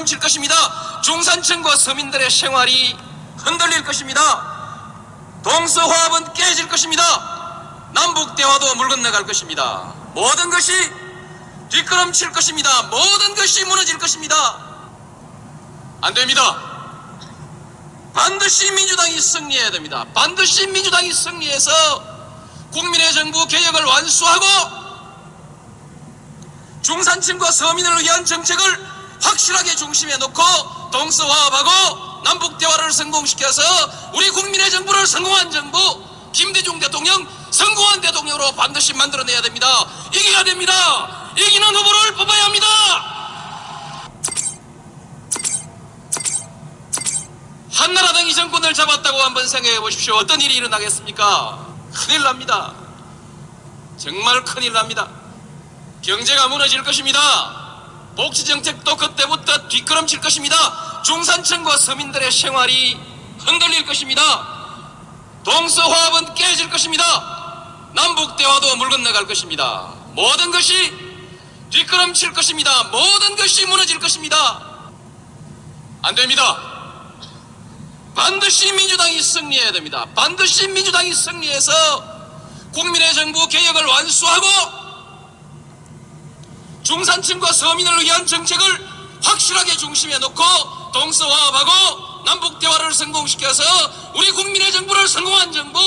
칠 것입니다. 중산층과 서민들의 생활이 흔들릴 것입니다. 동서화합은 깨질 것입니다. 남북대화도 물 건너갈 것입니다. 모든 것이 뒷걸음칠 것입니다. 모든 것이 무너질 것입니다. 안 됩니다. 반드시 민주당이 승리해야 됩니다. 반드시 민주당이 승리해서 국민의 정부 개혁을 완수하고 중산층과 서민을 위한 정책을 확실하게 중심에 놓고 동서화합하고 남북대화를 성공시켜서 우리 국민의 정부를 성공한 정부, 김대중 대통령 성공한 대통령으로 반드시 만들어내야 됩니다. 이겨야 됩니다. 이기는 후보를 뽑아야 합니다. 한나라당이 정권을 잡았다고 한번 생각해 보십시오. 어떤 일이 일어나겠습니까? 큰일 납니다. 정말 큰일 납니다. 경제가 무너질 것입니다. 복지정책도 그때부터 뒷걸음칠 것입니다. 중산층과 서민들의 생활이 흔들릴 것입니다. 동서화합은 깨질 것입니다. 남북대화도 물 건너갈 것입니다. 모든 것이 뒷걸음칠 것입니다. 모든 것이 무너질 것입니다. 안 됩니다. 반드시 민주당이 승리해야 됩니다. 반드시 민주당이 승리해서 국민의 정부 개혁을 완수하고 중산층과 서민을 위한 정책을 확실하게 중심에 놓고 동서화합하고 남북대화를 성공시켜서 우리 국민의 정부를 성공한 정부,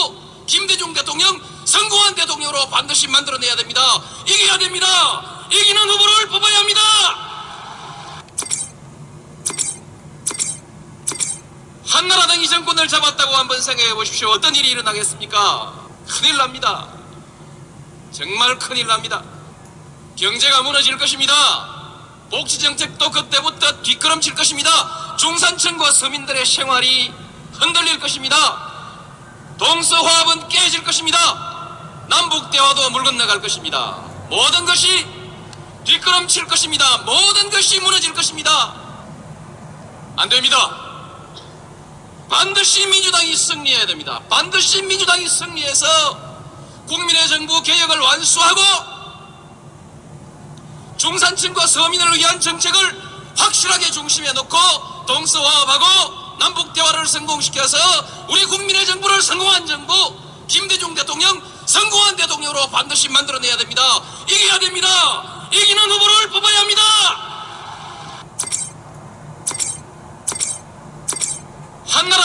김대중 대통령 성공한 대통령으로 반드시 만들어내야 됩니다. 이겨야 됩니다. 이기는 후보를 뽑아야 합니다. 한나라당이 정권을 잡았다고 한번 생각해 보십시오. 어떤 일이 일어나겠습니까? 큰일 납니다. 정말 큰일 납니다. 경제가 무너질 것입니다. 복지정책도 그때부터 뒷걸음칠 것입니다. 중산층과 서민들의 생활이 흔들릴 것입니다. 동서화합은 깨질 것입니다. 남북대화도 물 건너갈 것입니다. 모든 것이 뒷걸음칠 것입니다. 모든 것이 무너질 것입니다. 안 됩니다. 반드시 민주당이 승리해야 됩니다. 반드시 민주당이 승리해서 국민의 정부 개혁을 완수하고 중산층과 서민을 위한 정책을 확실하게 중심에 놓고 동서화합하고 남북대화를 성공시켜서 우리 국민의 정부를 성공한 정부, 김대중 대통령 성공한 대통령으로 반드시 만들어내야 됩니다. 이겨야 됩니다. 이기는 후보를 뽑아야 합니다. 한나라